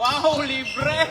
Wow, libre!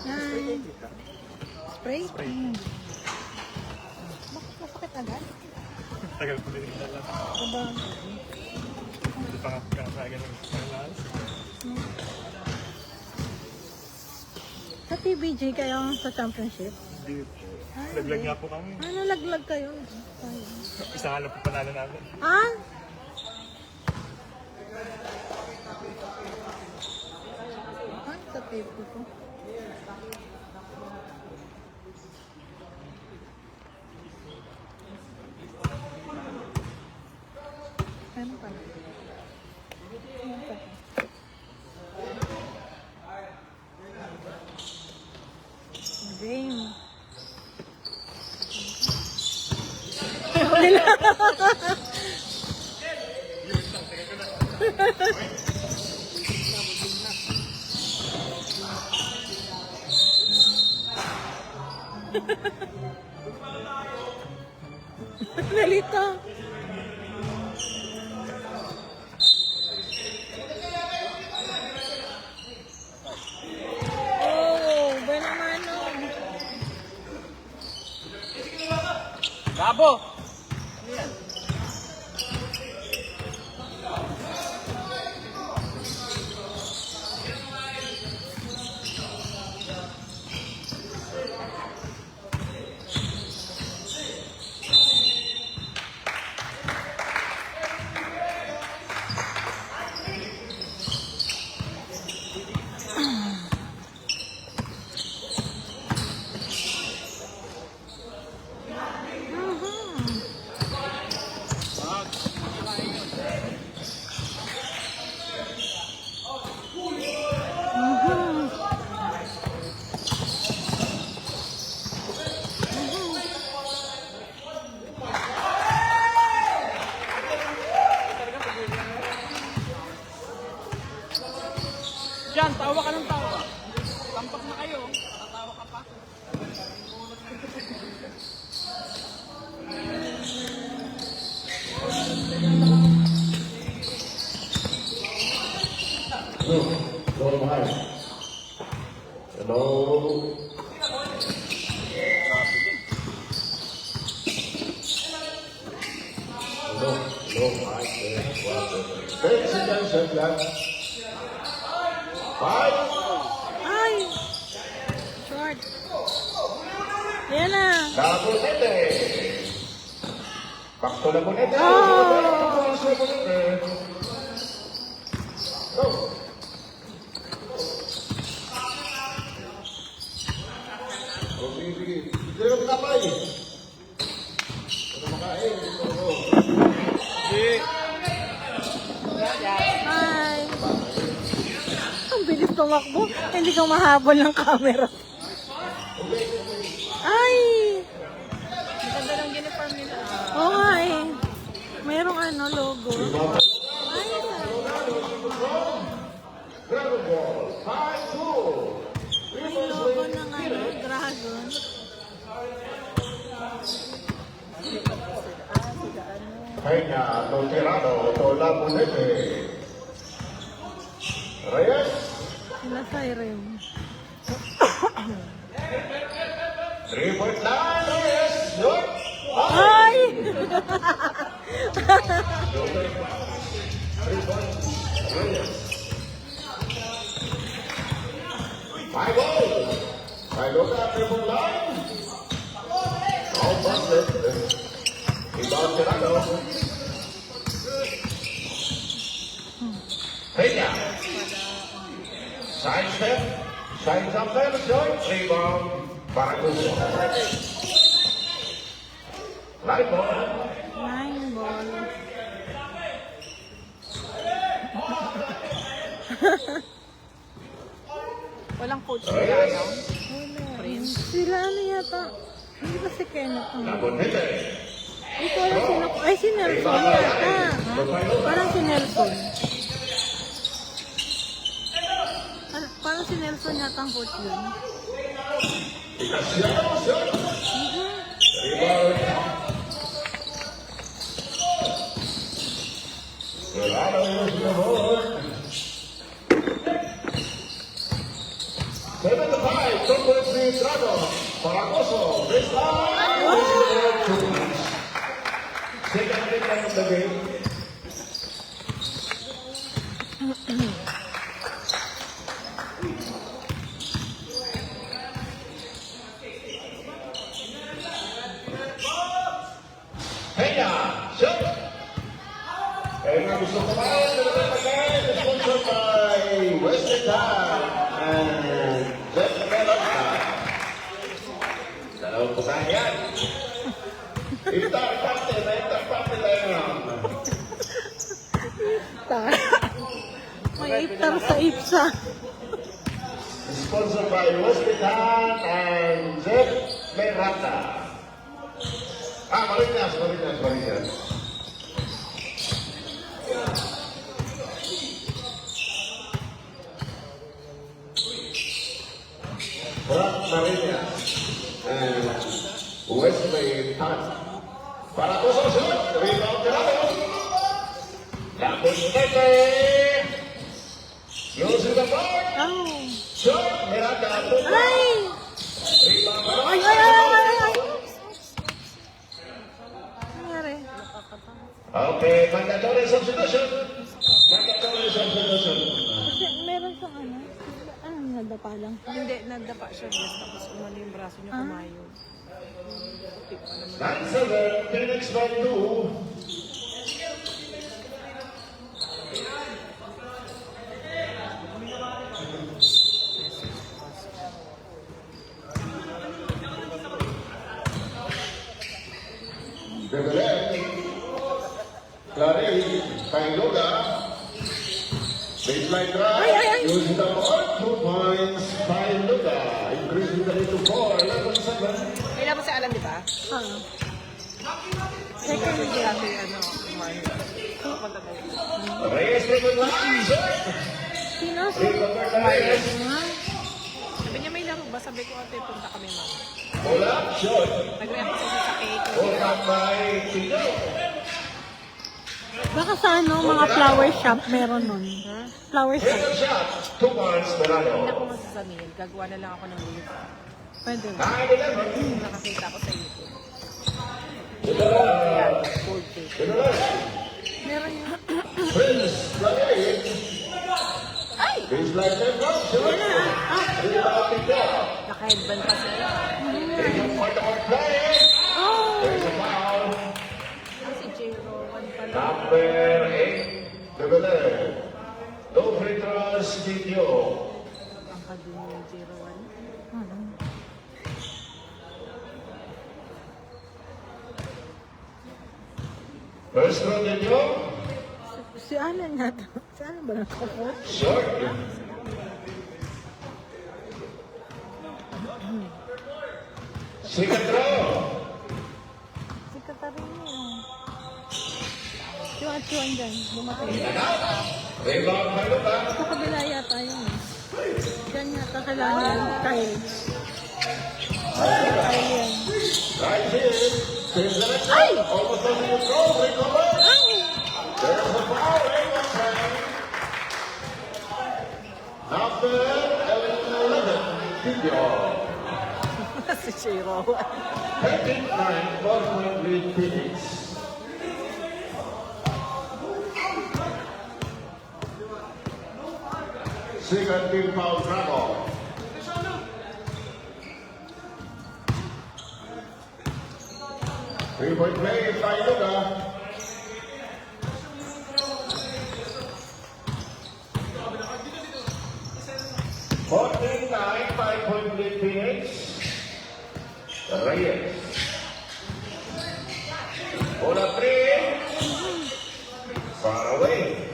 Hi. Spray? Bakit masakit agad? Tagal ko din dala. Diba? Hindi pa nga ganun. Sa TBJ kayo sa championship? Hindi po. Laglag nga po kami. Ah, nalaglag kayo? Isa nga lang po panalo namin. Ah? Ah, sa tape ko. Ano pa? Ano pa? Game. Nalito. Oh, buena mano. Gabo! Diyan, tawa ka ng tawa. Tampak na kayo. Tatawa ka pa. Hello, mahal. Hello. Hello, mahal. Thanks attention, lang. Five. Ay! Short. Yan na. Lagunete. Bakto Lagunete. Oh! Go. Sige. Sige lang kapay. Ano makain? Go. Hi! Ang bilis tumakbo. Hindi kang mahabol ng camera. Ay! Maganda ng uniform nila. Oo nga eh. Mayroong logo. Ay! Dragon Ball. 5-2. May logo ng dragon. Peña, Toterano, Tolapunete. Reyes. Sila Siren. 3-point line, Reyes. Good. Ah! Five balls. By Luka, triple line. All busted. Rebound Tirado. Peña. Side step. Side jumper. Joint. Rebound. Paraguso. Live ball. 9 ball. Walang coach nila, ano? Wala. Sila ano yata? Hindi ba si Kenneth? Nabonete. Ito alam sila. Ay, si Nelson yata. Ha? Parang si Nelson. Parang si Nelson yata ang coach yun. Ignaciano shot. Rebound. Tirado is the board. 7-5. Total Tirado. Paragoso. Baseline. Second time of the game. Peña, shot. Peña gusto kumain, dalawa pagkain, sponsored by Western Time and Jeff Melota. Dalawang pagkain yan. Iftar party tayo ngayon. May iftar sa IPSA. Sponsored by Western Time and Jeff Melota. Marinas. Frank Marinas and Wesley Tan. Para ko sa shot, rebound Tirado. Tapos nete. Using the ball. Oh. Shot, Miranda. Ay! Rebound. Ay! Nangyari? Okay, mandatory substitution. Kasi meron siyang ano? Ano, nadapa lang? Hindi, nadapa siya. Yes, tapos umano yung braso niya kumayo. Puti pa naman. 9-7, Phoenix by 2. Bebele, Clary, Kailoga, baseline drive, using the ball, 2 points, Kailoga, increasing the lead to 4, 11-7. Kailan mo siya alam, di ba? Ah. Second Hindi game. natin, ano, Mario. Punta tayo. Reyes triple line, shot. Sino? Recover Reyes. Ha? Sabi niya may laro ba? Sabi ko, ate, punta kami, ma'am. Wala, shot. Nag-react siya sa cake. Hold by Tino. Baka sa ano, mga flower shop meron nun. Flower shop. Second shot, 2 points, Hindi Dorado. ako masasabihin. Gagawa na lang ako ng ulit. Pwede. 9-11. Nakakita ko sa YouTube. Ito Yan, cold cake. na. Meron yun. Prince, Clary. Ay! Baseline time drop, shot. Rebound Tino. Naka-headband pa sila. Taking point of play. Oh! There's a foul. Si J. Rowan pala. Number 8, Bebele. No free throws, Tino. Ang kadun yung J. Rowan. First throw, Tino. Si Alan yata. Si Alan ba nakapot? Short. Second throw. Si Katarina yun. Chuan dyan. Bumatay. Rebound by Luka. Sa kabila yata yun. Diyan yata kailangan yung Kyle. Kyle yan. Right here. Saves the next one. Almost doesn't even go. Recover. Ay! There's a foul. Rebound time. Number 11, Tino. Si J. Rowan. 13-9, 12-point lead Phoenix. Second team foul travel. Three-point play by Luka. 49, 5-point lead Phoenix. Reyes. Bola three. Far away.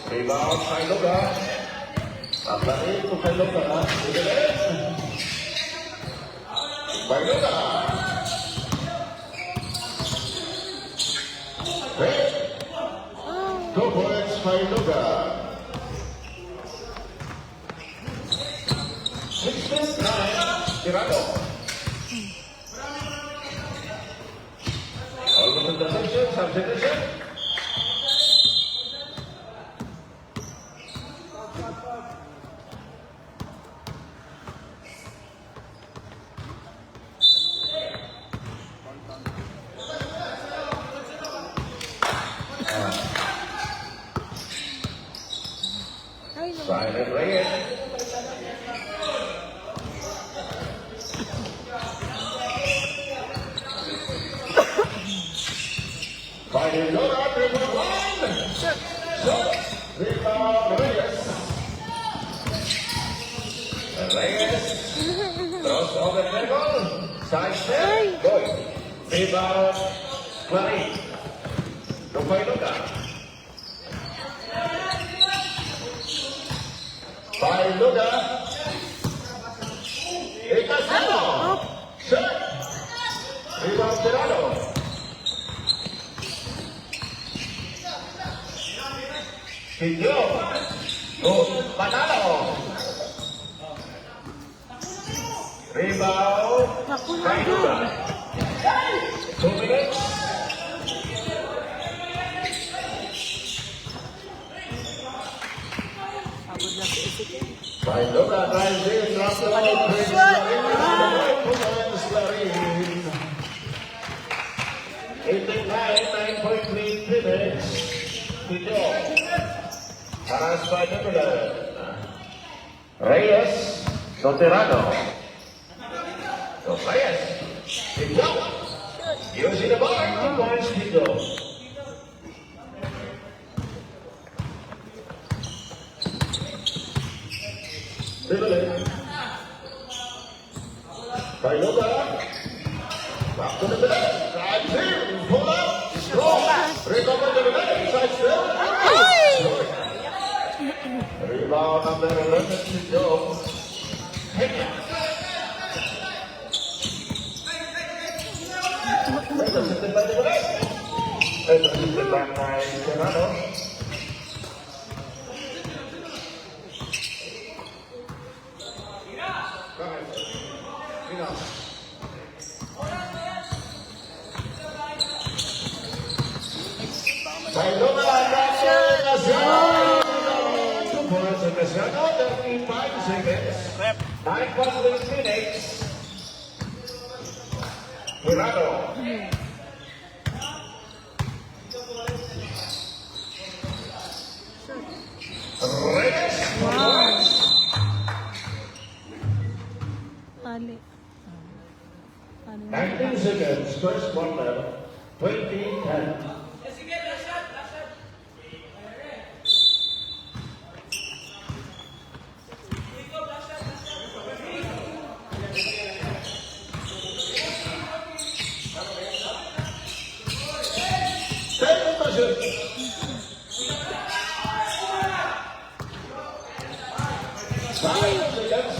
Rebound by Luka. Paglarin ko kay Luka. Ibilis. By Luka. Great. 2 points by Luka. 16-9. Tirado. Almost interception, substitution. Silent Reyes. Fighting Lola, 3-1. Rebound Reyes. Reyes. Cross over the goal. Side step. Goal. Rebound. Clarín. Lupay Luka. By Luka. Icasano. Set. Rebound Tirado. Pinyo. Manalo. Rebound. By Luka. 2 minutes. Pagod lang si Isip. By Luka drives in, drops the ball, brings Larin. 89, 9-point lead Phoenix. Pinyo. Haras by Nicolas. Reyes. Soterano. So Reyes. Pinyo. Using the ball, 2 points, Pinyo. Nicolas. By Luka. Back to the middle. Drives in. Pull up. Strong. Recover to the middle. Side step. Rebound number 11 to Joe. Kenya. Intercepted by Nicolas. Intercepted by Serrano. Go ahead. You know. By Luka, Casiano. 2 points to Casiano, 35 seconds. 9 points to Phoenix. Tirado. Reyes. Mali. 19 seconds, first quarter, 20-10. Second measure. Five seconds.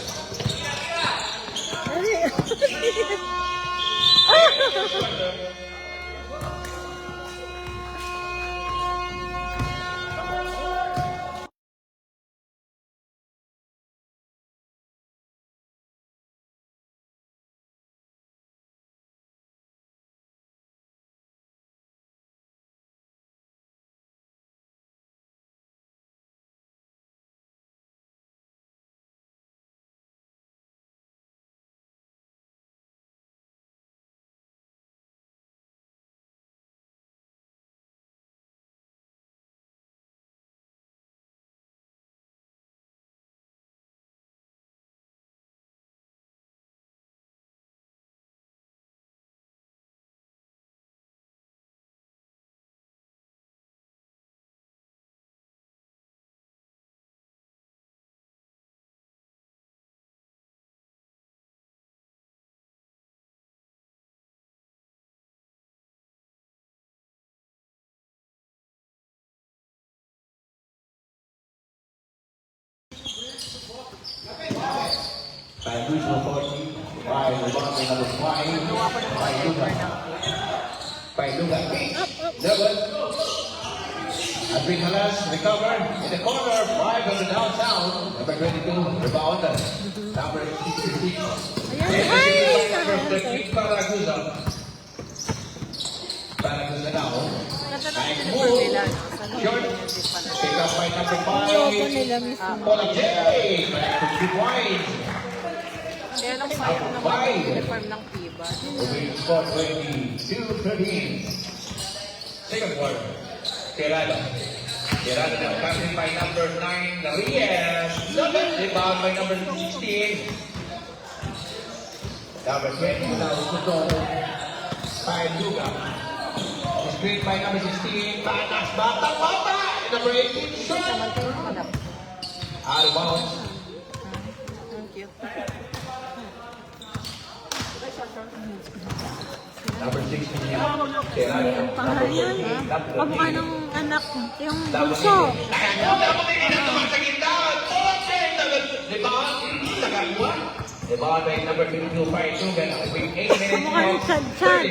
by rebound by number 5. By Luga. Double. Adrian Halas recover in the corner. 5 on the downtown. Number 22. Rebound. Number 66. Ayan. Ay! Number 13. Paragusa. Paragusa now. Nice move. Short. Pick up by number 5. Ayoko nila mismo. Paula J. Back to 3 points. Kaya lang sa'yo naman yung uniform ng FIBA. Moving score 22-13. Second quarter. Tirado. Tirado now passing by number 9, Reyes. Rebound by number 16. Number 20 now Sutong. By Luga. Screen by number 16. Tanas. Bata. Number 18. Shot. Out of bounds. Ang cute. Number 16 niya. Tirado. Ang pangalan yan. Pagmukha ng anak, yung bunso. Rebound by number 22, Paitugan. With 8 minutes Kamukha ng Chad-Chad.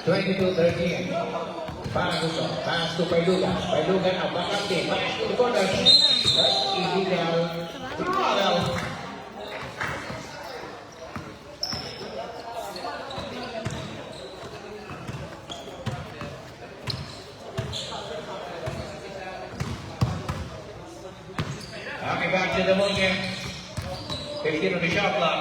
22-13. Paraguso. Pass to Paitugan. Paitugan ang back up team. Pass to the corner. That's illegal. Foul. Okay, back to the Monya. 15 on the shot clock.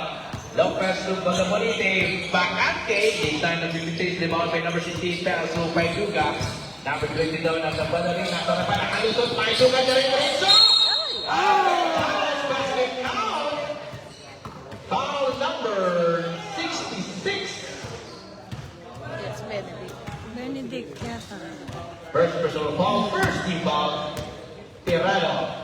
Long pass to Balamonite. Bakante. This time the 56 rebound by number 16. Pass to Paituga. Number 20 daw ng Balamonite. Nasa na pa nakalusot. Paituga na rin rin. Basket count. Foul number 66. Yes, Benedict. Benedict yata. First personal foul. First team foul. Tirado.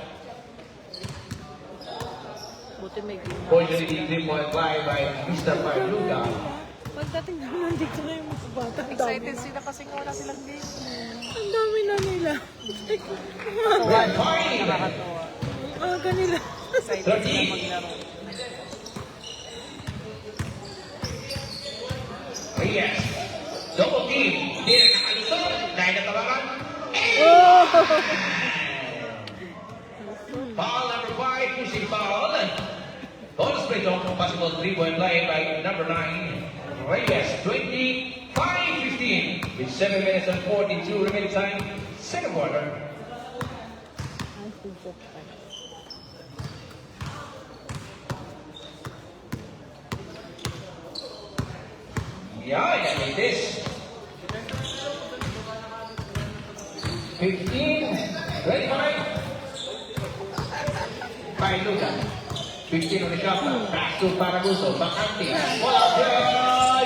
Buti may gina. Fortunately, 3-point line by Mr. Paituga. Pagdating na nandito na yung mga bata. Ang dami Excited na. sila kasi nga wala silang game. Ang dami na nila. Red point. Nakakatawa. Ang aga nila. Excited sila maglaro. Reyes. Double team. Hindi na nakalusot. Dahil natawakan. Oh! Foul number 5. Pushing foul. Bonus play on possible 3-point play by number 9. Reyes. 25-15. With 7 minutes and 42 remaining time. Second quarter. Yeah, it is. 15. Ready, Mike? By Luga. 15 on the shot clock. Pass to Paraguso. Bakante. Wala.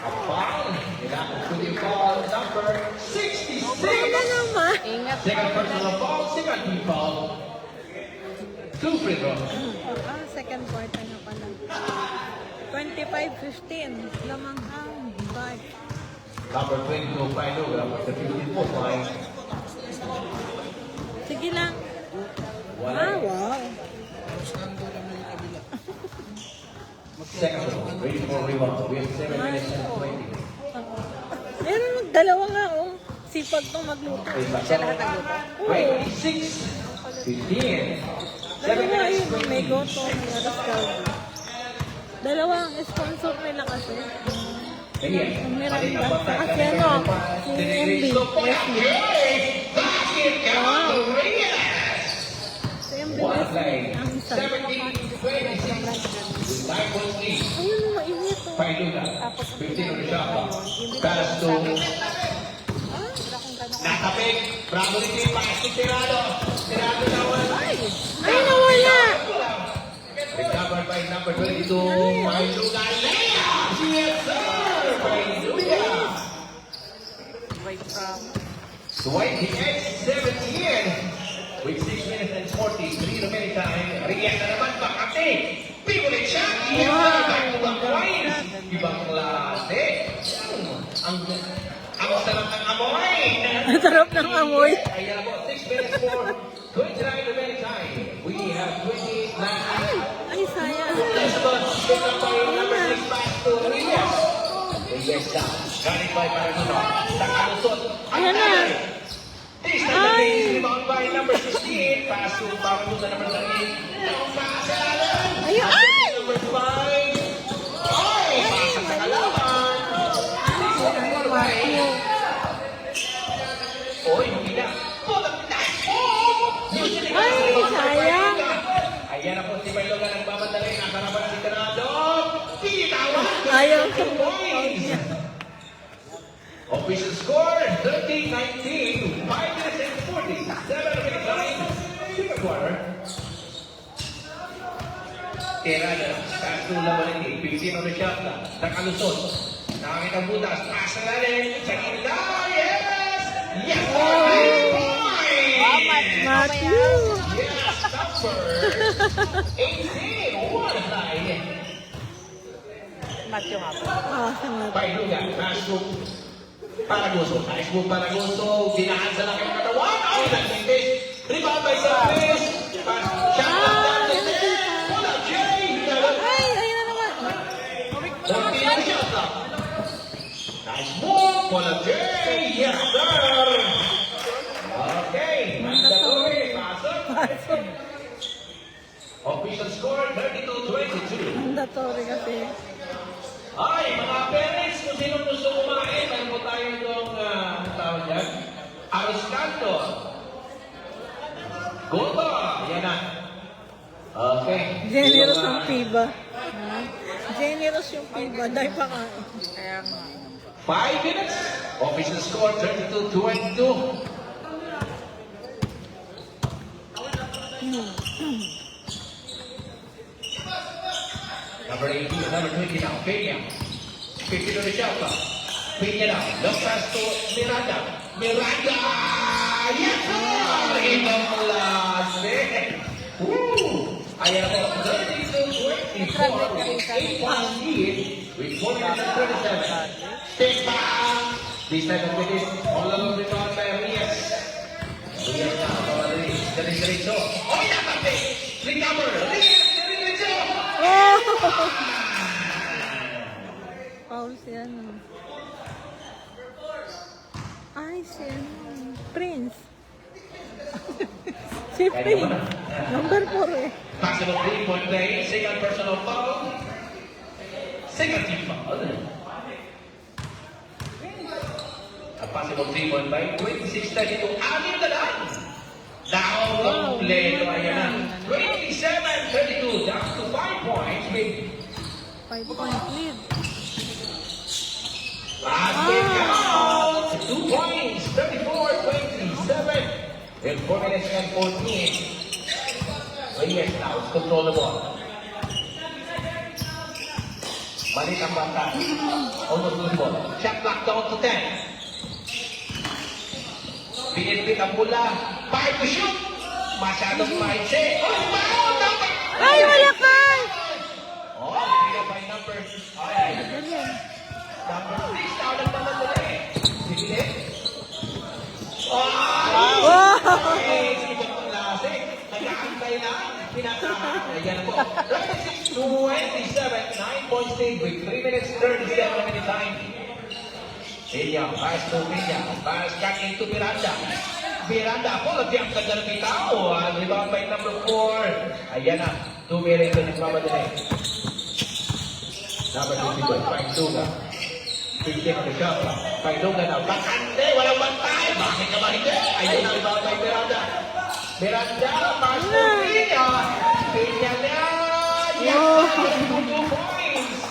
A foul. Including foul number 66. Ano naman? Ingat Second personal foul. Second team foul. 2 free throws. Second quarter na pala. 25-15. Lamang ang bag. Number 22 by Luga. The 15th line. Sige lang. Wala. Ah, wow. Second row. Ready for rebound. We have 7 minutes and 20. Meron dalawa nga, oh. Sipag tong magluto. siya lahat ng luto. 26. 15. 7 Dalawa minutes yun, may 20. goto, may Arascaldo. Dalawa ang sponsor nila kasi. Ayan. Ang Miranda. Mali na bata. Kasi ano, si MB, Leslie. Basket count. Reyes. Si MB One Leslie, play. ang isa. 17-26. With 9 points lead. Ayun, mainit, oh. Pailuna. 15 on the shot clock. Pass to Natapik. Bravo ni Tim. Pass to Tirado. Tirado na wala. Ay, nawala! Recovered by number 22. Pailuna. Layup! Yes, sir! Pailuna. Right from 28-17 with 6 minutes and 43 remaining time. Reyes na naman, Bakante. Pibulit siya. Back to back points. Ibang klase. Ang sarap ng amoy. Ang sarap ng amoy. Ayan po, 6 minutes for 29 remaining time. London. Pick up by number 6 pass to Reyes. Reyes down. Running by Paraguno. Nakalusot. Ayan na. This time the game is rebound by number 16. Pass to Paraguno number 13. Pass sa lalan. Ayun. Ay! Number 5. Ay! Pass sa kalaban. Matthew. Oy, hindi na. Pull up. Nice move! Usually, Ay, sayang. Ayan na po si Bailoga nagmamadali. Nakarapan si Canado. Pinitawan. Ayaw. Points. Official score, 13-19. 5 minutes and 47 minutes time. Second quarter. Tirada. Pass to Lamanini. 15 on the shot na. Nakalusot. Nakakita ang butas. Pass na natin. Sa gitna. Yes! Yes! Matthew. Yes! Number 18. What a night. Matthew nga po. Ah, sa Matthew. Bailuga. Pass to Paraguso. Nice move Paraguso. Dinahan sa laki ng katawan. Ay, nagmintis. Rebound by Sabres. Pass. Shot down the net. Wala, Jay. Ay, ayun na naman. Shot clock. Nice move. Wala, Jay. Yes, sir. Okay. Mandatory. Pasok. Official score, 32-22. Mandatory kasi. Ay, mga parents, kung sino gusto kumain, meron po tayo itong, tawag dyan, Aros Canto. Goto, yan na. Okay. Generous ang FIBA. Ha? Generous yung FIBA. Dahil pa ka. Kaya nga. 5 minutes. Official score, 32-22. Number 18, number 20 now, Peña. 50 to the shot clock. Peña now, long pass to Miranda. Miranda! Yes, sir! Ibang klase. Woo! Ayan po, 32-24 with 8 points lead with 4 minutes and 37. Step back! This time of it is all along the rebound by Reyes. Reyes now, Pamadri. Diretso. Oh, nakapit! Recover! Reyes! Diretso! Oh! Paul si ano. Ay, si ano. Prince. Si Prince. Number 4 eh. Possible 3-point play, second personal foul. Second team foul. A possible 3-point play, 26-32. Amin na lang. Now, kompleto. Ayan na. 27-32. Down to 5 points with 5-point lead. basket count. 2 points. 34-27. In 4 minutes and 14. Reyes now is control the ball. Balik ang bangka. Almost lose ball. Shot clock down to 10. Pinipit ang bola. 5 to shoot. Masyadong maitse. Oh, foul! Ay, wala ka! Oh, pinipit by number. Ay, Ganyan. number 6. Now nagmamadali. Sige. Oh! Wow! Hey, ibang klase. Nag-aantay na. Pinatahan. Ayan na po. 26-27. 9 points lead with 3 minutes 37 minute time. Peña, pass to Peña. Pass back into Miranda. Miranda, full of the ganda ng tao. Rebound by number 4. Ayan na. 2 minutes na nagmamadali. Number 22, Painduga. 15 on the shot. Painduga na. Bakante, walang bantay. Bakit ka ba hindi? Ayun na, rebound by Miranda. Miranda, pass to Peña. Peña na. Yes, 2 points.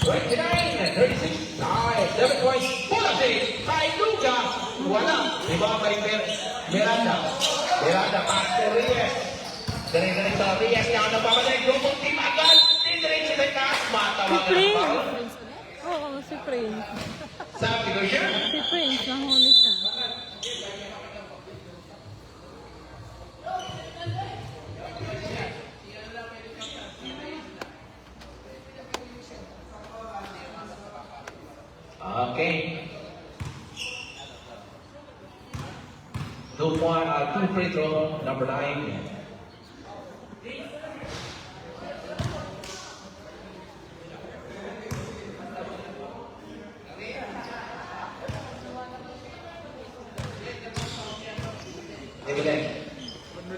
29-36. 7 points. Full of it. Painduga. Wala. Rebound by Miranda. Miranda, pass to Reyes. Dire-dire sa Reyes na nababalik. Grupong team agad. Dire-dire sa taas. Si Matawagan ang Prince. foul. Oo, si Prince. Sabi ko siya. Si Prince, nahuli siya. Okay. 2 free throw, number 9.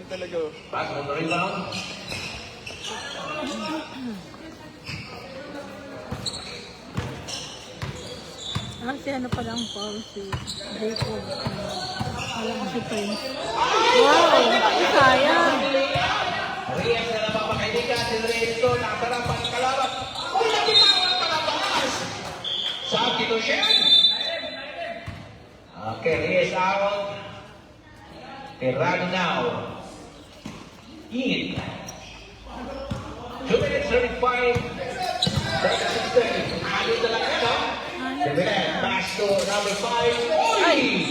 lang talaga. Pass on the rebound. Si ano pa lang foul si Jacob. Alam ko si Prince. Wow! Sayang! Reyes na napapakaibigan. Si Reyes ko, nakasarap ang kalaban. Uy, nabitawan ang palabas! Sa Kitushen. Okay, Reyes out. Tirado now. In. 2 minutes 35. 36 seconds. Ayun talaga ito. Dividend. Pass to number 5. Oy!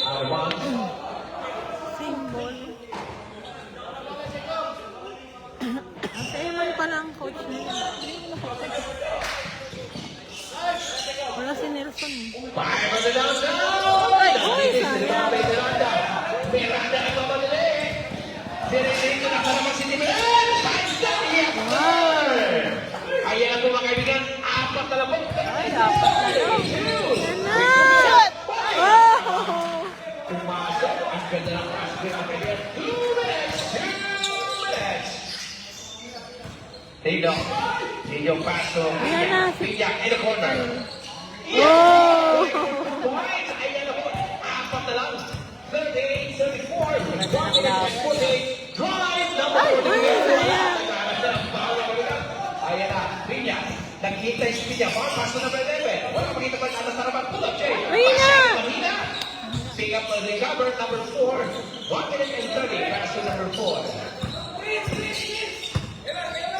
Out of bounds. Symbol. Sa Eman pa lang coach na yun. Wala si Nelson eh. 5 on the downtown. Uy, sayang. Miranda. Miranda ang mamadali. Diretso na para si Dividend. 5 down. Yes, sir! Ayan ang mga kaibigan. 4 na lang po. Ay, dapat na lang. Shoot! Oh! Pumasok ang ganda ng basket ng kaibigan. 2 minutes. 2 minutes. Tino. Tino paso. Ayan na. Pilla in the corner. Oh! Points. Ayan na po. 4 na lang. 38, 34. 1 minute and 48. Drive number 48. Ayan na. Pilla. Nagkita si Pilla. Paso number 11. Wala makita pa sa harapan. Pull up, Jay. Mahina! Pick up the recover, number 4. 1 minute and 30. Pass to number 4.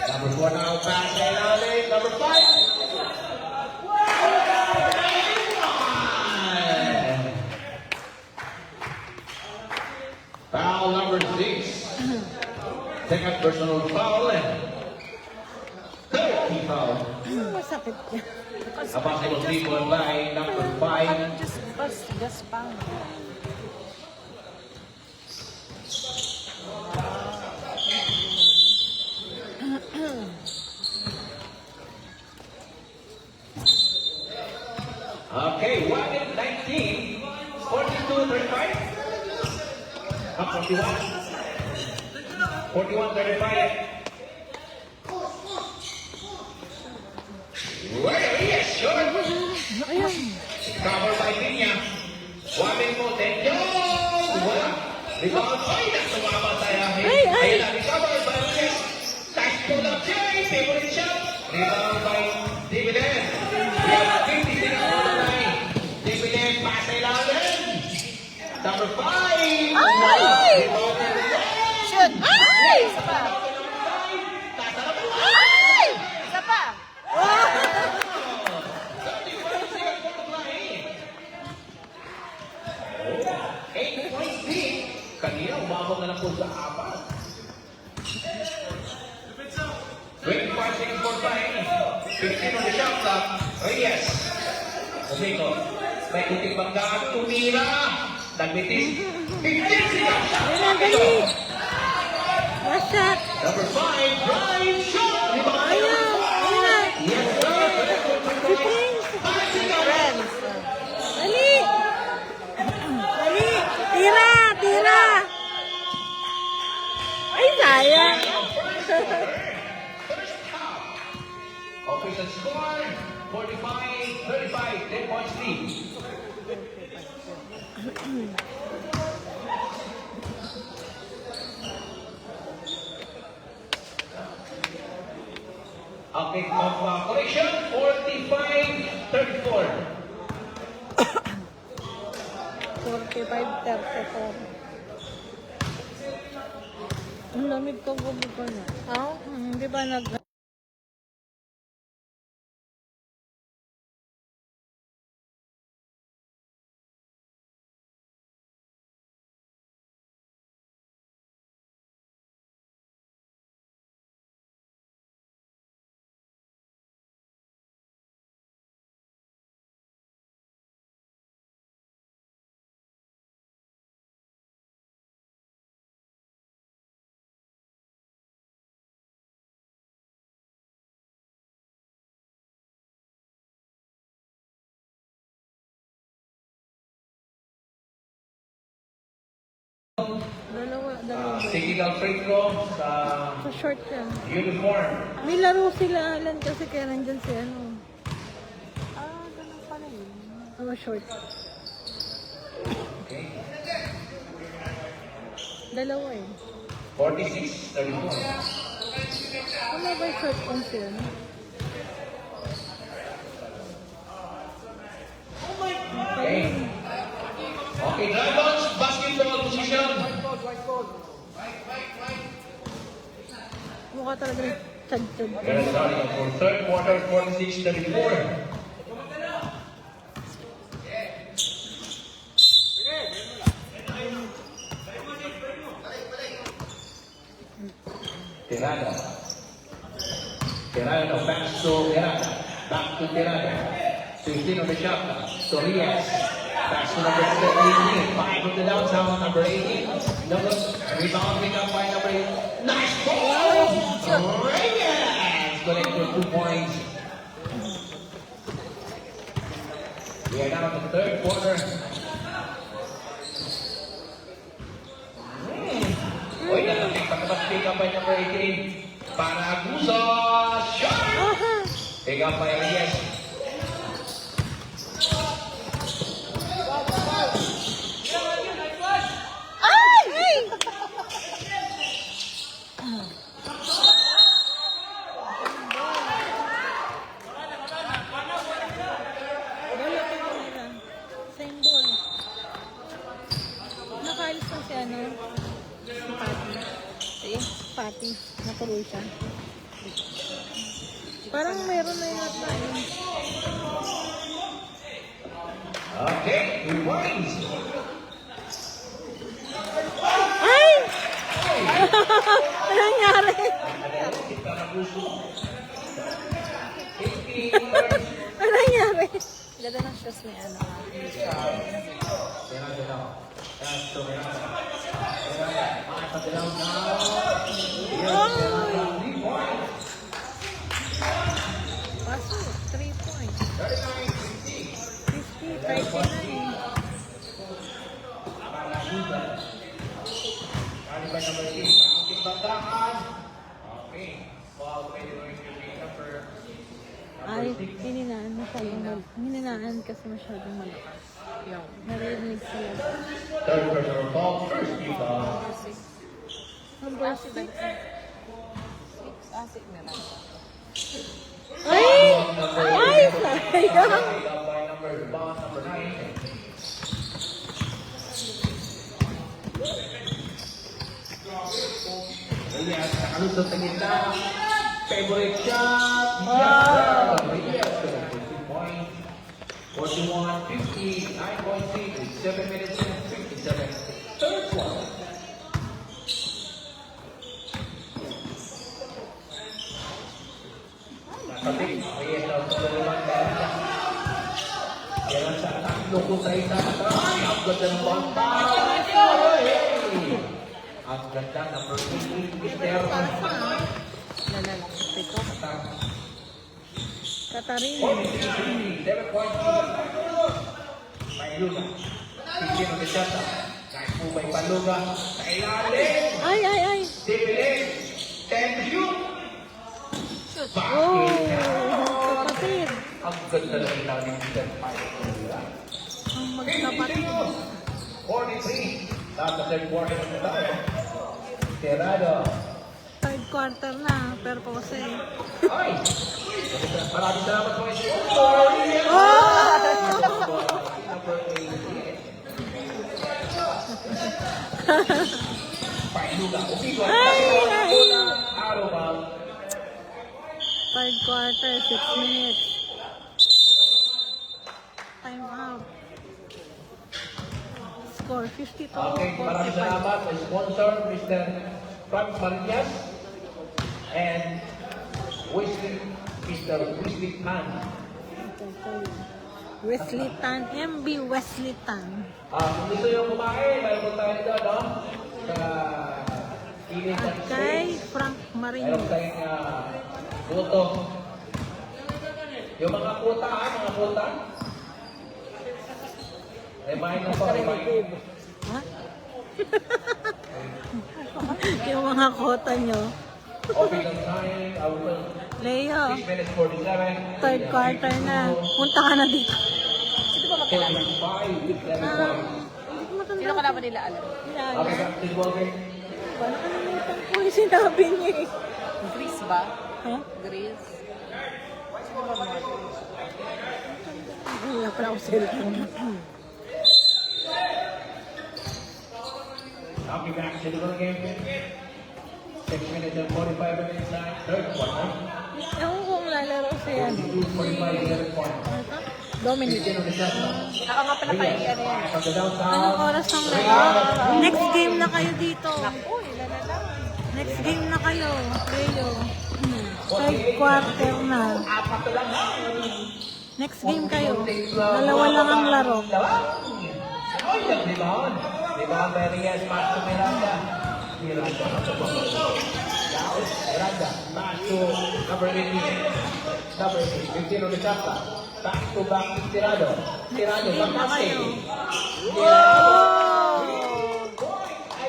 Number 4 now. Pass to number 5. Foul number 6. Second personal foul. Third key foul. Masakit yan. A possible 3-point by number 5. Parang just gaspang. Okay, 1 minute 19. 42, 35. Up 41. 41, 35. Well, yes, sure. Cover by Pinya. 1 minute more, 10. Yo! Wala. Rebound. Ay, nasumama tayo. Ayun na, recover by Pinya. Touch to the Jay. Favorite shot. Rebound by Dividend. We have 50 seconds on the line. Dividend, pass ilalim. Number 5. Rebound by Dividend. Shoot! Ay! Isa pa! Nasa na po. Ay! Isa pa! Kanina, umabot na lang po sa 4. 25 seconds for time. 15 on the shot clock. Reyes. Umiko. May kuting banggaan. Tumira. Nagbitis. 15 seconds. Ayan, dali! Last shot! Number 5. Drive shot. Rebound. Ayan! Yes, sir. Si Prince! 5 seconds. Dali! Dali! Tira! Tira! Ay, sayang! First half. Official score, 45-35, 10 points lead. Okay, correction, 45-34. 45-34. Ang lamig ko bubuka na. Di ba nag... Dalawa. Technical free throw sa Sa short yan. uniform. May laro sila, Alan, kasi kaya nandyan si ano. Ganun pala yun. Short. Okay. Dalawa eh. 46-34. Ano ba yung short kung si ano? Okay. Okay, Dragons, basketball position. Mukha talaga ng chad-chad. We're starting for third quarter, 46-34. Tirada. Tirada, pass to Tirada. Back to Tirada. 15 on the shot clock. Torias. Pass to number 18. 5 on the downtown, number 18. Number, rebound pick up by number 8. Nice ball! Reyes! Connect for 2 points. We are now in the third quarter. Uy, natatik pick up by number 18. Paragusa! Shot! Pick up by Reyes. Bola pa rin nila. Same ball. Nakaalis na si ano? Si Patty. Si Patty. Natuloy siya. Parang meron na yung tayo. Okay, 2 points. Ay! Ano nangyari? Ano nangyari? Ganda ng shoes ni ano. Paso, 3 points. 50, 39. Ay, hininaan kasi masyadong malakas. Yung Narinig sila. Third personal ball, first rebound. Number 6. asik na lang. Ay! Ay! Sayang! Number 9. Reyes, nakalusot sa gitna. Favorite shot. Wow! Reyes, 2 points. 41-50, 9.3 with 7 minutes and 57 seconds. Third quarter. Nakatik, Reyes na sa dalaman. Yan sa tatlo ko sa isa. Ay, ang ganda ng bangka. Ang ganda, number 18, Mister. Nalalak. Pito. Katarin. 7 points. Pailuga. Pigyan ng Bechata. Kahit po may paluga. Sa ilalim. Ay, ay, ay! Dibilis. 10 to shoot. Oh! Bakit? Kapatid! Ang ganda ng ilalim ni Mr. Pailuga. Ang magkapatid. 43. Nasa third quarter na tayo. Tirado. Third quarter na, pero po kasi. Ay! Maraming salamat po. Oh! Number 18. Pailuga. Ay, ay. Arubal. Third quarter, 6 minutes. Time out. Score, 52-45. Okay, maraming salamat sa sponsor, Mr. Frank Marias and Mr. Wesley Tan. Wesley Tan, MB Wesley Tan. Kung gusto nyo kumain, mayroon tayo doon, no? Sa Kilis At and kay Steaks. Frank Marino. Mayroon tayong puto. Yung mga puta, mga puta. Remind na po, remind. Ha? mga kota nyo. Official time, Leo, 6 minutes 47. third quarter na. Punta ka na dito. Sino ba makilala? 45 with 11 Ah, points. hindi ko matanda. Sino kalaban nila alam? Kilala. Okay, back to the ball game. Paano kalimutan ko yung sinabi niya eh? Grease ba? Ha? Grease? Sino ba mga? Wala pala ako cellphone. Okay, back to the ball game. 6 minutes and 45 minutes now. Third quarter. Ewan ko kung lalaro siya. 45 11 points. Dominic. Begin on the shot clock. Ako nga pala kayo ano yan. From the downtown. Anong oras ng laro? Next game na kayo dito. Uy, lalala. Next game na kayo. Leo. Third quarter na. Next game kayo. Dalawa lang ang laro. Ay, ang rebound. Rebound by Reyes, pass to Miranda. Miranda. Miranda, pass to number 18. Number 15 on the shot clock. Back to back to Tirado. Tirado, Bacante. Ay,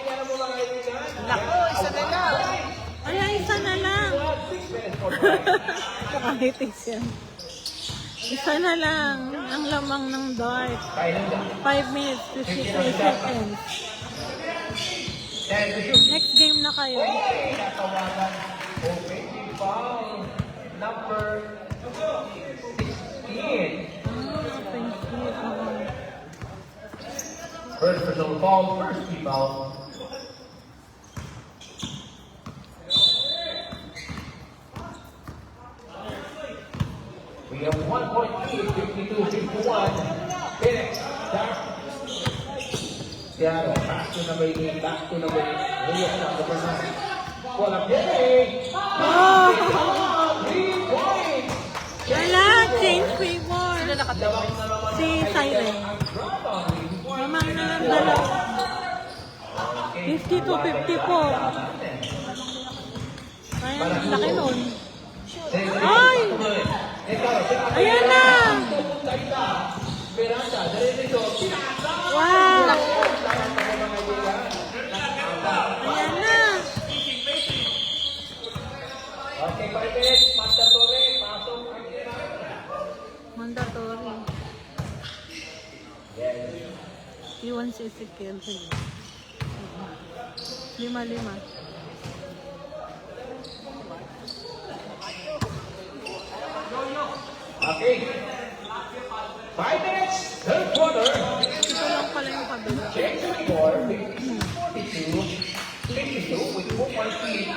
yan ang mga kaibigan. Naku, isa na lang. Ay, isa na lang. 6 minutes 45. Nakaitis yan. Isa na lang ang lamang ng dart. Kailangan. 5 minutes, 53 seconds. 10 to shoot. Next game na kayo. Hey, natawagan. Offensive foul. Number 16. First personal foul, first rebound. We have 1 point lead, 52-51. Phoenix, back. Seattle, back to number 8, back to number 8. Rio na, number 9. Walang play. Oh! 3 points. Wala! Change favor! Sino nakatawag? Si Siren. Lamang na lang dalawa. 52-54. Kaya laki nun. Ay! Ayan na! Wow! Ayan na! Okay, 5 minutes. Mandatory. Pasok. Mandatory. Iwan si Ezekiel. 5-5. Okay. 5 minutes. Third quarter. Ito lang pala yung kabila. Change the score. 52 with 2 points lead.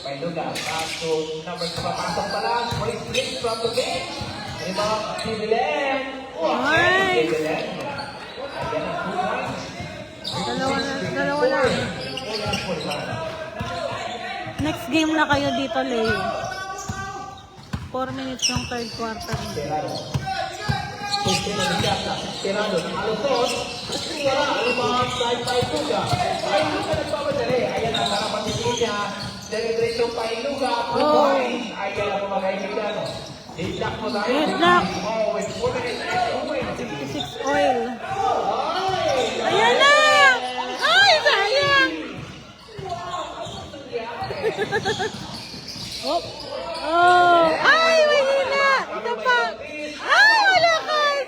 Pailuga. Paso. Number sa papasok pala. Great split from the bench. May mga Sibilen. Ay! Sibilen. Ayan ang 2 points. Dalawa lang. Next game na kayo dito, Leo. 4 minutes yung third quarter. Tirado. Punto na ng gata. Tirado. Alusot. Wala. Rebound. Pailuga. Pailuga nagpapadali. Ayan ang harapan ni Linya. Celebration Pailuga. 2 points. Ayan ang mga kaibigan. Hit-lock mo tayo. Hit-lock. Oh, with 4 minutes and 2 points. 56 oil. Ayan na! Ay, sayang! Oh! Oh! Ay, mahina! Ito pa! Ay, malakas!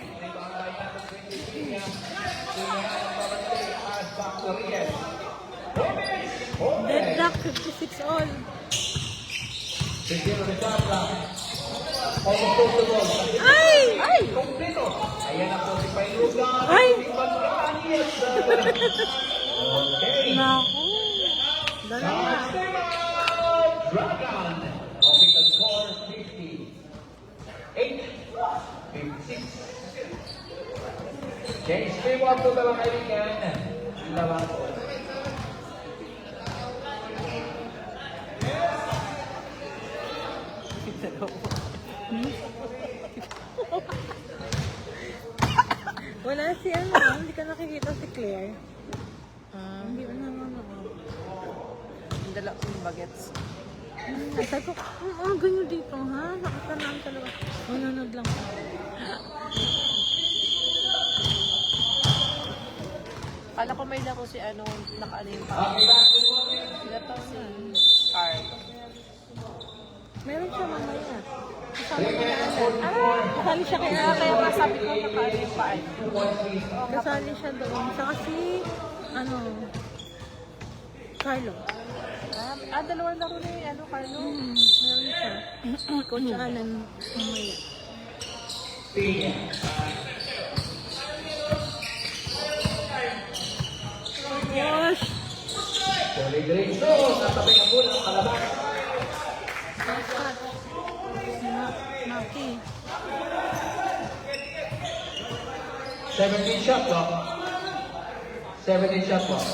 Deadlock, 56 all. Ay! Ay! Ayan ang po si Pailuga. Ay! Okay. Naku! Dalawa. Dragon. Official score 58. 56. James Stewart po mga kaibigan. Dalawa po. Wala si ano, hindi ka nakikita si Claire. Hindi ko nanonood. Yung dalawang bagets. Sabi ko, ano ganyan dito ha? Nakatanaan talaga. Manonood lang ako. Kala ko may laro si ano, nakaano yung pa. Okay, back to the Sila to si kasama ko na anak. Kasali siya kaya Kaya nga sabi ko nakaano yung paan. kasali siya doon. Saka si, ano, Carlo. Dalawang laro na yung ano, Carlo. Meron siya. Coach Alan, mamaya. Gosh! Diretso, natabi ang bola, kalabas. Maki. 17 shot clock. 17 shot clock.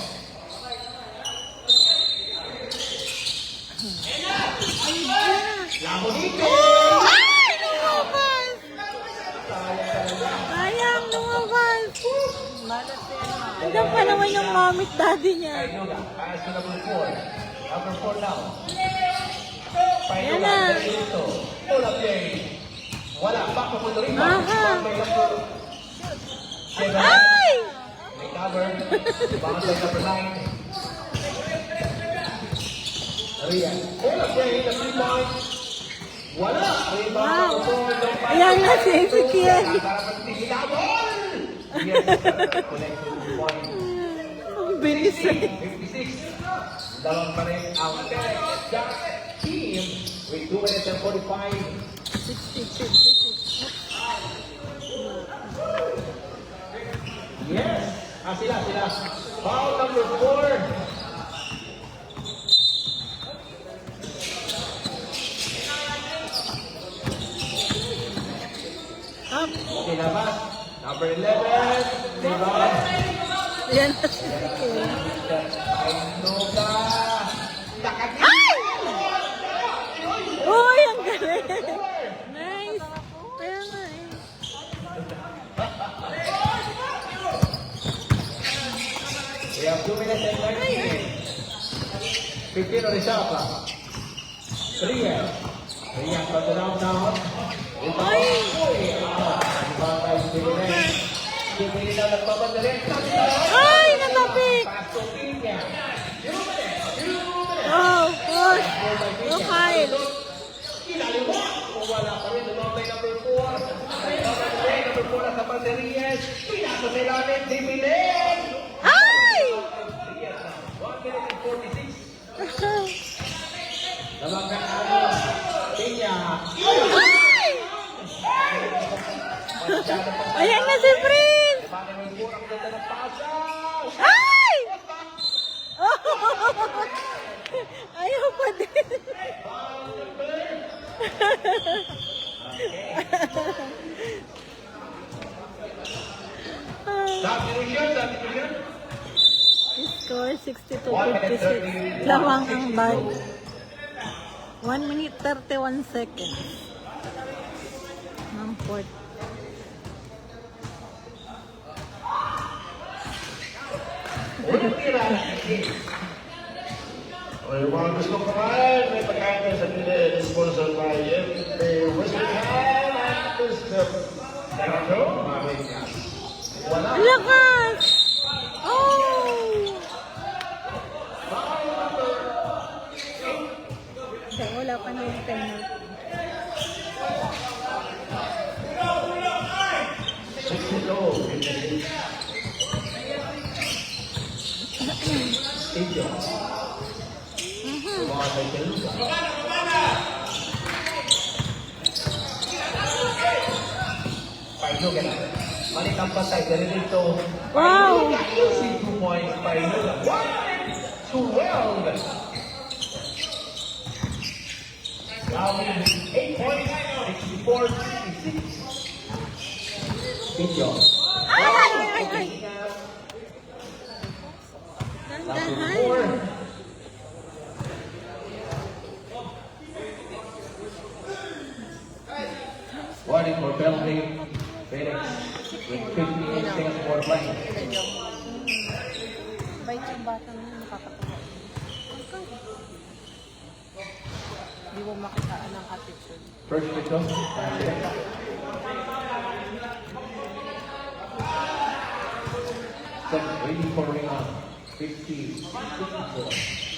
Lamonite! Ay! Lumabas! Sayang, lumabas! Malas yan. Hanggang pa naman yung momit daddy niya. Painuga, pass to number 4. Number 4 now. Yan Painuga, na. Diretso. Pull up play. Wala, back to Puerto Rico. Aha. Seven. Ay! Recover. Bounce by number 9. Rian. Pull up play, the 3 points. Wala. Rebound Wow. to number 5. Ayan na si Ezekiel. Nakarapat ni Hinabol. Yes, connected to point. Ang bilis eh. 56. Dalawang pa rin ang team with 2 minutes and 45. 60. Yes. Sila. Foul number 4. Up. Kinabas. Number 11. Rebound. Ayan na si Ezekiel. Painuga. Ay! Uy, ang galing! Nice! Kaya nga eh. We have 2 minutes and 19. 15 on the shot clock. Rian from the downtown. Ay! Kipili na nagbabandali. Ay! Natapik! Pasok niya. Oh, gosh! Go Kyle! Kinaliwa. Wala pa rin. Lumabay number 4. Number 4 na sa Banderías. Pinasok nila namin. Dibilin. Ay! 1 minute and 46. Lamangkan namin. Pinya. Ay! Ayan na si Prince! Paano yung kurang ganda ng pasok? Ay! Oh! Ayaw pa din. Substitution. Score 62-56. Lamang ang bag. 1 minute 31 seconds. Ng fourth. Unang tira. Yung mga gusto kumain, may pagkain na sa pinili, sponsor by Western Hand and Mr. Tero, Mami. Wala. Lakas! Oh! Wala pa na yung penalty. 62. Stadium. Mga kay Teluga. Painuga na. Malit ang pasay. Ganun dito. Wow! Easy 2 points. Painuga. 1-12. Gawin 8 points. 64-66. Video. Ay! Number Dandahan! 4. Warning for penalty. Felix with 58 seconds for playing. Bait yung batang yun, nakakatawa. Hindi mo makitaan ng attitude. First pick up. Second, waiting for rebound. 50, 64.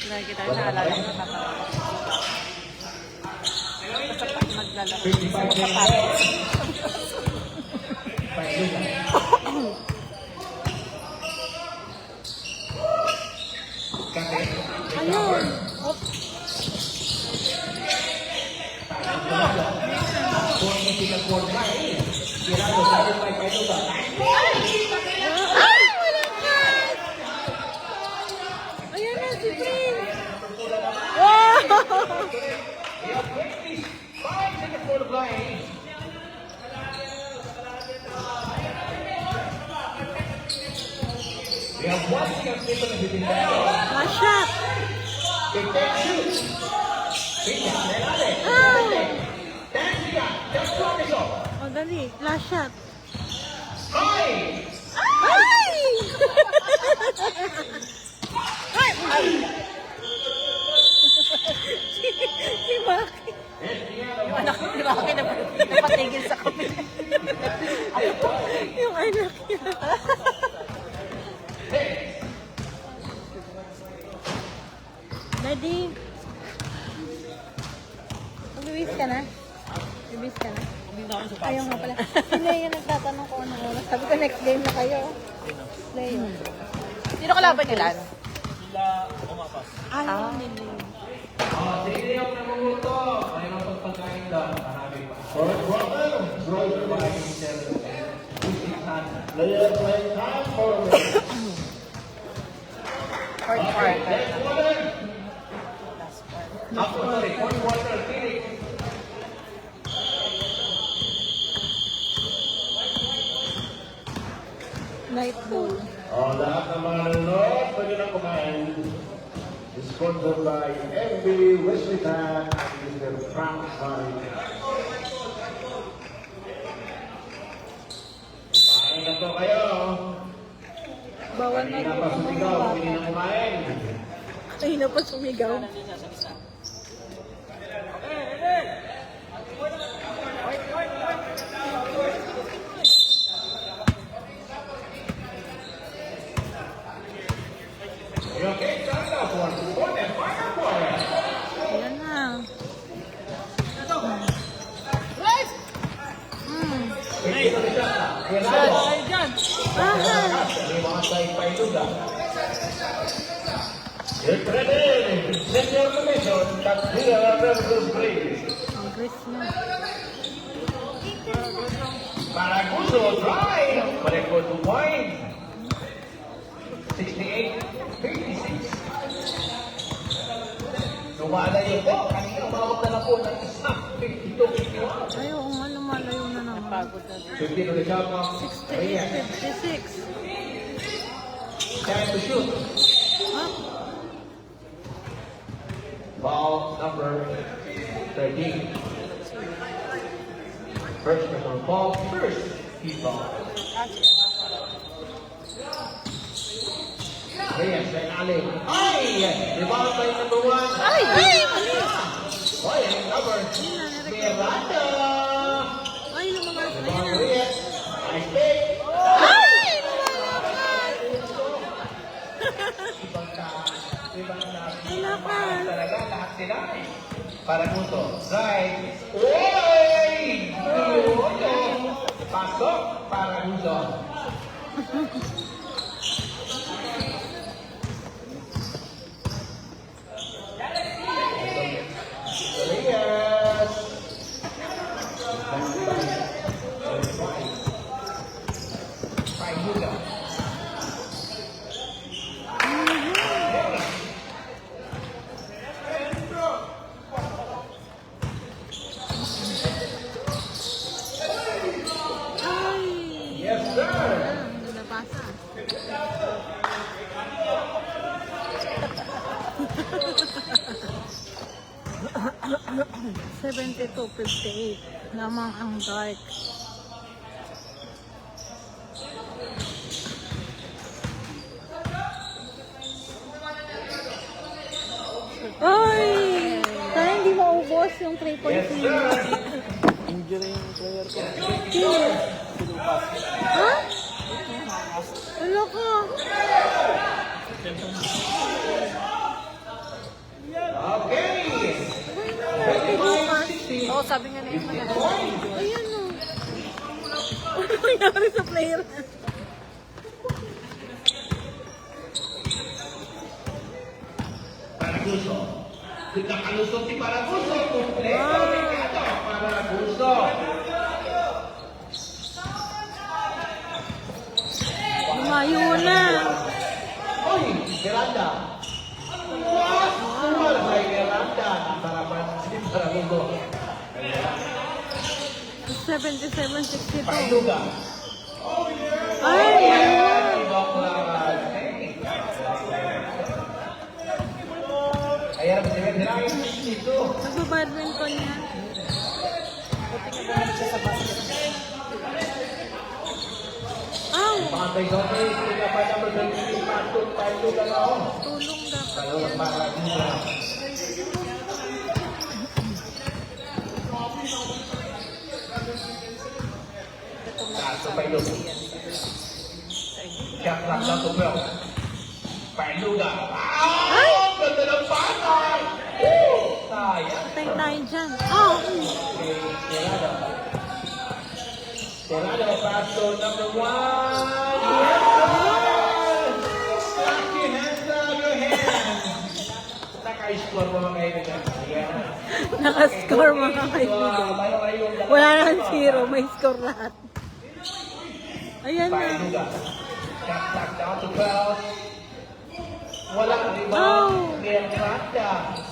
Nakikita siya, alala yung nakakatawa. Basta pag maglalaro. 55 seconds. Pailuga. Kate. Ayun. Op. Kung hindi ka forma eh. Tirado sa akin may Pailuga. Ay! Walang card! Ayan na si Prince. Wow! We have 25 seconds for the flying. We have 1 second people in the team. Last shot. Take that shoot. Pinta, melade. Ah! 10 seconds. Just one is all. O, dali. Last shot. Hi! Ay! Si Maki. Yung anak ko, di ba ako napatigil sa kape? Yung anak niya. Daddy. Mag-uwis ka na? Mag-uwis ka na? Ayaw nga pala. Si Leia nagtatanong ko anong oras. Sabi ko next game na kayo. Leia. Sino kalaban nila? Ayaw nila. Sige yung namumuto. Mayroon pang pagkain doon. Marami pa. First quarter, Roger Player playing time for Fourth quarter. Ako na rin. 4 quarter. Phoenix. Night ball. lahat ng mga nanonood, pwede na kumain. Sponsored by MB Wesley Tan and Mr. Frank Harry. Kain na po kayo. Bawal na Kanina rin pa ang mga sumigaw, bata. hindi na kumain. Kanina pa sumigaw. Okay, time now for fourth and final quarter. Ayan na. Dito na siya. Tirado. May mga tayo Pailuga. Get ready. Senior Commission, Takbira versus Grace. Ang Chris na. Paraguso, try. Balik ko 2 points. 68-56. Lumalayo po. Kanina umabot na po ng isa. 52-51. Ay, oo nga, lumalayo na naman. Pagod na din. 15 on the shot clock. 68-56. Time to shoot. Ha? Ball number 13. First personal ball. First key ball. Reyes, then Ali. Ay! Rebound by number 1. Ay! Ay! Mali! Boy, and number Miranda. Ay, lumakas na Rebound yan. Reyes. Nice pick. Ay! Lumakas! Ibang talaga lahat sila. Paraguso. Right. Uy! Pasok. Paraguso. Reyes. Pailuga. Ay! Yes, sir. Ang nabasa. $72.58 lamang ang dark. Ay! Sana hindi maubos yung 3 points Yes, niya. sir. Injury yung player ko. Sino? Sinupas. Ha? Ano ka? Okay. Bukas. Oh, sabi nga na yung mga Ayan o. Ano nangyari sa player? Paraguso. Nakalusot si Paraguso. Kompleto. Pekado. Paraguso. Lumayo na. Uy, Miranda. Wala kay Miranda. Tarapan si Paraguso. 77-62. Pailuga. Ay, Ayan, ibang lakas. Ayan, sinagdirayan dito. nagpa-badminton yan. buti nga bumalik siya sa basket. Aw, Pantay Sote, sila pa naman sa hindi patong Pailuga na ako. tulong dapat Kalau yan. Paraguso. Kaso Pailuga. Shot lang daw to 12. Pailuga. Ay! Ganda ng patay! Sayang. Patay tayo dyan. Oh, Serrano. Serrano, pass to number 1. Yes! Clap your hands up, your hands. Naka-score mga kaibigan. Ayan. nakascore mga kaibigan. Wala nang zero, may score lahat. Ayan na. Pailuga. Shot clock down to 12. Walang Oh. rebound. Miranda.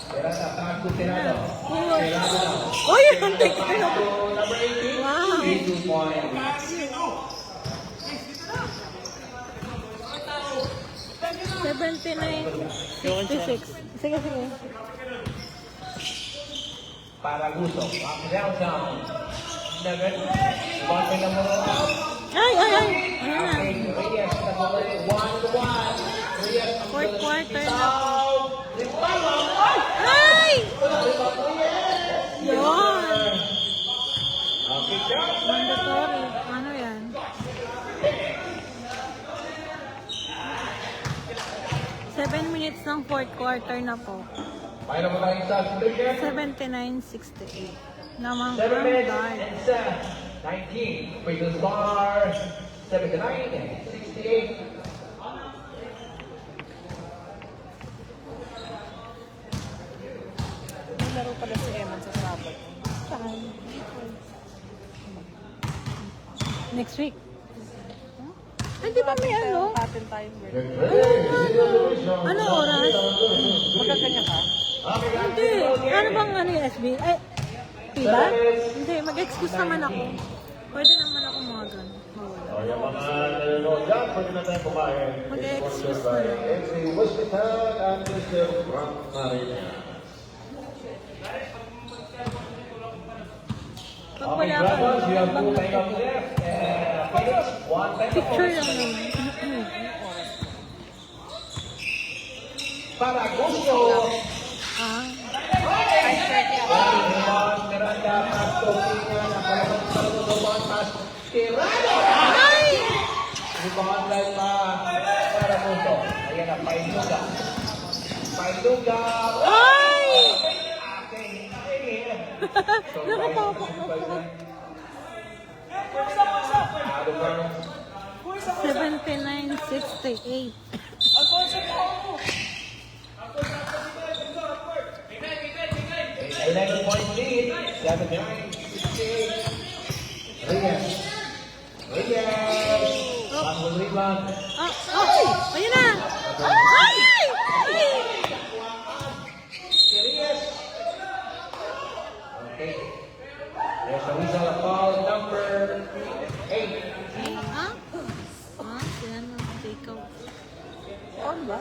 Miranda, pass to Serrano. Serrano now. Uy, ang tek Pass to number 18. Wow. 3 point. 79-66. Sige, sige. Paraguso. Up down. Never. Ball na mo. Ay, ay, ay. Ayan na. Reyes, 1-1. Reyes, Fourth quarter na. out. Rebound. Ay! Rebound, Reyes. Yun. Okay, shot. Mandatory. Ano yan? Seven minutes ng fourth quarter na po. Mayroon mo tayong substitution. 79-68. Namang 7 ang minutes guard. and set. 19. Prison score. 79-68. May laro pala si Eman sa Sabado. Saan? Next week. Ay, di ba may ano? Atin tayo. Ano oras? Magkakanya ka? Hindi. Ano bang ano yung SB? Ay, diba? Hindi, mag-excuse naman ako. Pwede naman ako mga ganun. Mawala. O, yung mga nanonood dyan, pwede na tayo kumain. Mag-excuse Sponsored by na lang. FC Hospital and Mr. Frank Marina. Pag wala ka, Brothers, you have bang 2 timeouts left. Phoenix, 1 timeout. picture lang naman. Paraguso. Ah, Miranda, pass to Pina. Napalabas Paraguso, one pass. Tirado! ay! Rebound line pa. Paraguso. Ayan na, Pailuga. Pailuga. Ay! Aking. Nakatapak ako. Out of bounds. 79-68. 11-point lead. 79-68. Reyes. Reyes. One rebound. Ah, oh! Ayun na! Ay! Ay! Reyes. Okay. There's a whistle call number 8. Ah? Ah, sila na. Take out. On ba?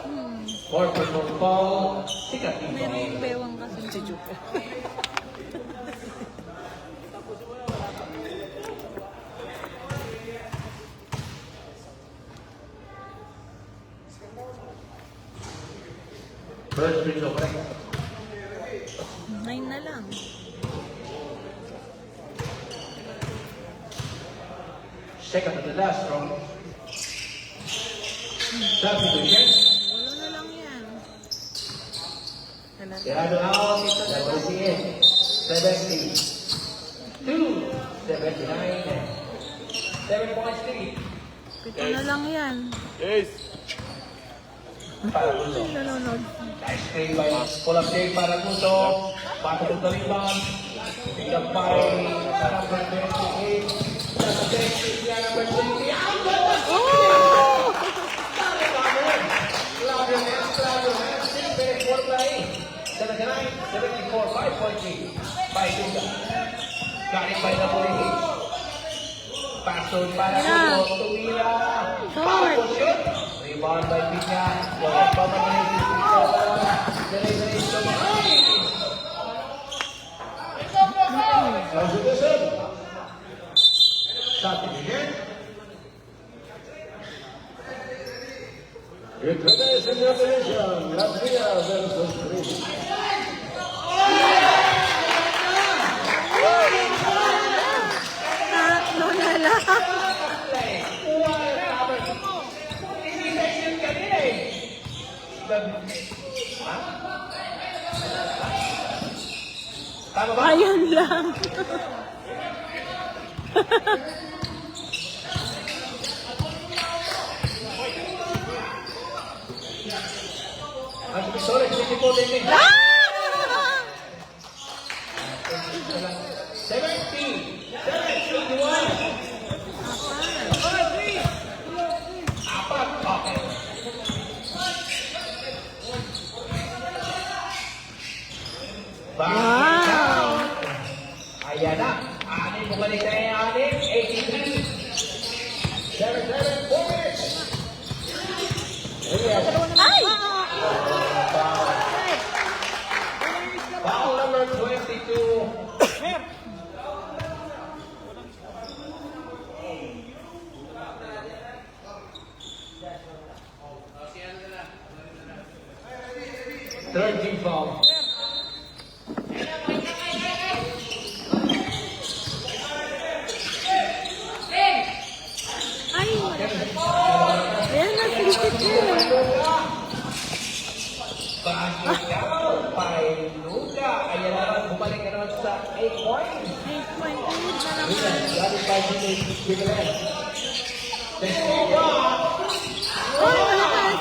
Hmm. 4 personal foul. Sikat yung Meron foul. yung bewang kasi. Si Jupe. First free throw correct. 9 na lang. Second to the last round. Substitution. Walo na lang yan. Tirado out. Double in. 72, 79. 7 points lead. Pito na lang yan. Yes! Para Gusto. Nanonood. Nice play by pull-up play para Gusto. Patulog na rebound. Pick up by number 28. Number 20, number 20. Oh! Galing by Napoli. Pasod para Yeah. sa Tuwira. Short. Shoot. Rebound by Pinya. Wala pa man ang Constitution. Shot in the air. International Division, Latvia versus Greece. Tatlo na lang. Tama ba? Ayun lang. Sorry, hindi po din. Ah! 70, 71. Apat. Okay. Wow! Ayan na. Anin, bumalik na yung anin. 83. 7 points. Ay! Foul number 22. Third team foul. Ay! Ayan na, silisip ko. Basket down by Luka. Ayan naman, bumalik ka naman sa 8 points. 8.8 na naman. Galing by Biglen. Testiva. Oh, malakas!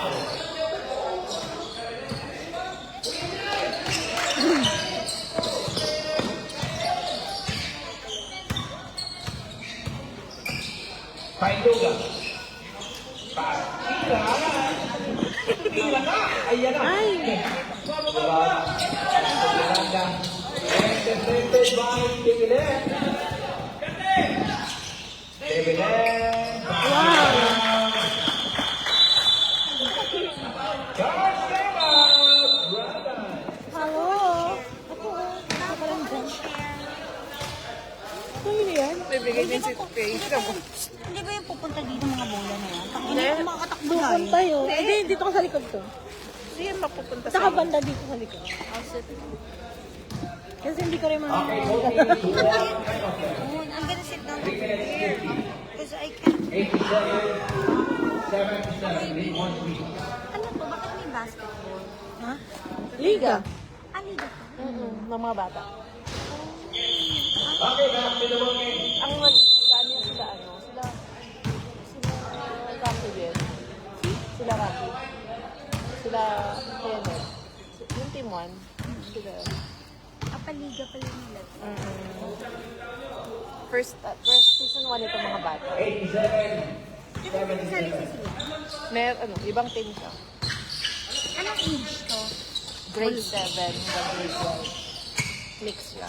Pailuga. Tira. Tira na. Ayan na. Ay! Diba? Miranda. And defended by Biglen. Biglen. Wow! Charge them out. Brother. Hello! Ako, ako pa lang dyan. Ano yan? May bigay din si Faye. Tignan mo. Hindi ba yung pupunta dito mga bola na yan? Hindi Hindi. ko makatakbo Doon tayo. tayo. Hindi, dito ka sa likod to. Hindi yan mapupunta sa Saka banda dito sa likod. Kasi hindi ko rin mga... Okay, moving to one. Oh, I'm gonna sit down over here. Because I can't. 87, 77, lead 1-3. Ano to? Bakit may basketball? Ha? Liga. Ah, liga to? ng mga bata. Okay, back to the ball game. Ang nag-kanya sila sila Rocky din. Sila Rocky. Sila Kenneth. Yung team 1. Sila. Ah, paliga pala nila. First season 1 itong mga bata. 87, Di ba pinasali si sila? Ibang team siya. Anong age to? Grade 7 hanggang grade 12. Mix siya.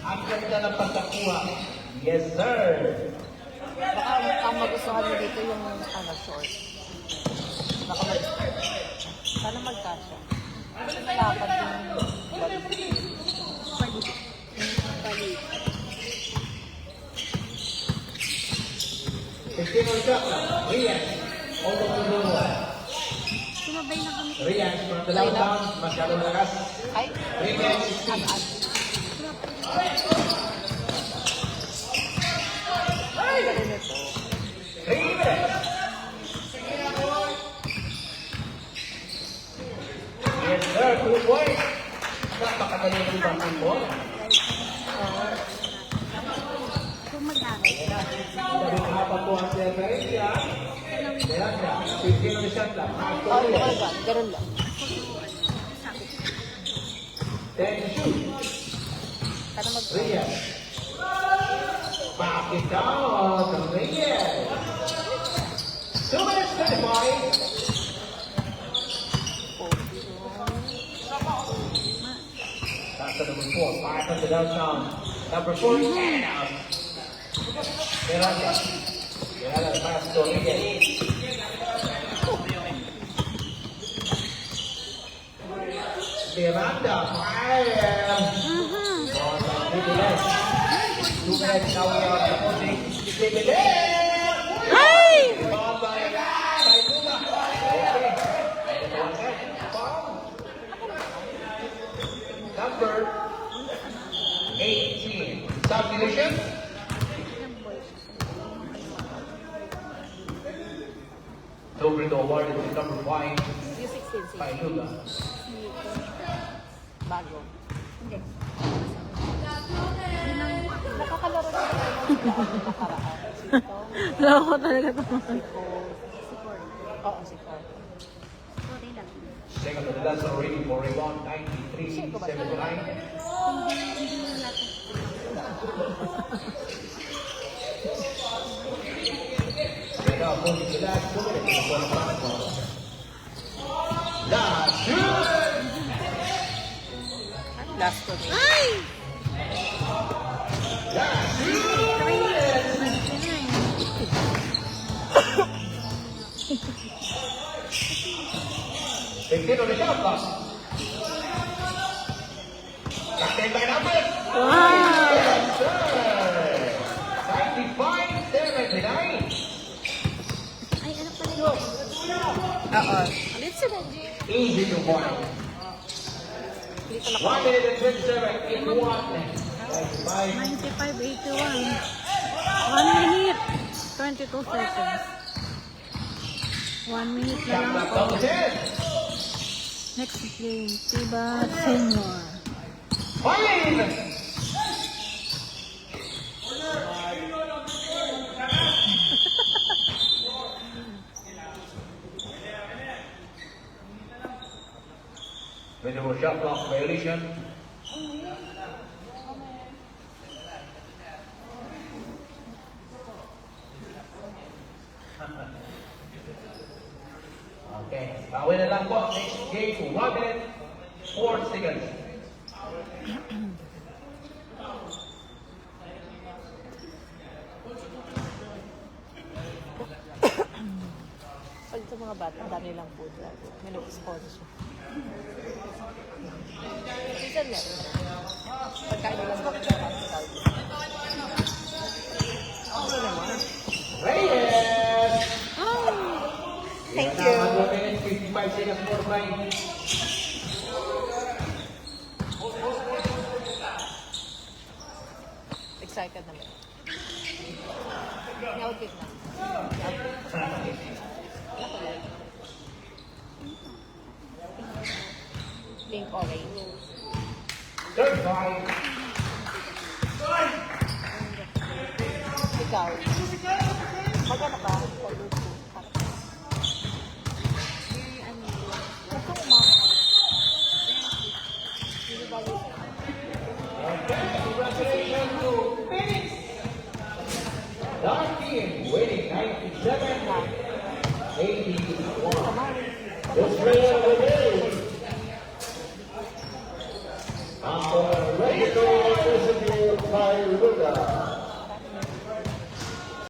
Ang ganda ng pagkakuha. Yes, sir. Baka ang magustuhan mo dito yung short. Baka sana magkasya. Kasi malapad yung balik. 15 on shot. Rian. All the way to Sumabay na kami. Rian, from the downtown. Masyado malakas. Ay, Rian, 16. galing nito. 3 minutes. Yes, sir. 2 points. Tatalo yung basketball. Kung magkano. Sabi ng apat po ang Seferencia. Kaya siya, 15 on the shot lang. Oh, ito ka ba? Ganun lang. 10 shoot. Para mag... Reyes. Back it down to Reyes. 2 minutes 25. That's the number 4. 5 on the downtown. Number 4 is in out. Miranda. Miranda pass to Reyes. Miranda fire. Two minutes now we are supporting Ay! Number 18. Subdivision. Silver awarded to number 5 Yung 16, by Luga. bago. Hindi. Nakakalaro na tayo ng nakaraan. Sito. Loko talaga ito. Oo, si Cor. Sorry lang. Second to the last already for rebound 93-79. Now, moving to last 2 minutes before the basketball. Last shoot! Last one. Ay! Last shoot! Fifteen on the shot clock. Captain by number. Wow! 95-79. Ay, ano pala yun? Oo. Ulit si Benji. Easy to point. Dito na 1 minute and 27 in 1. 95-81. 1 minute, 22 seconds. 1 minute na Shot lang clock po. double 10. Next game, Tiba Senior. 5. Minimal shot clock violation. Okay, bawin na lang po. Next game, 1 minute, 4 seconds. Pag sa mga bata, ang dami lang food. May nag-sponsor. Minsan meron. Pagkain lang bakit sa hospital. Okay naman. Reyes! Thank you. 1 minute, 55 seconds more time. Excited naman. Ni-outfit na. Pink orange. Third five. Ikaw. Magkano ka? Pag-luto. Huwag kang umama. Hindi ba yun? Congratulations to Phoenix. Dark team winning 97-81. Australia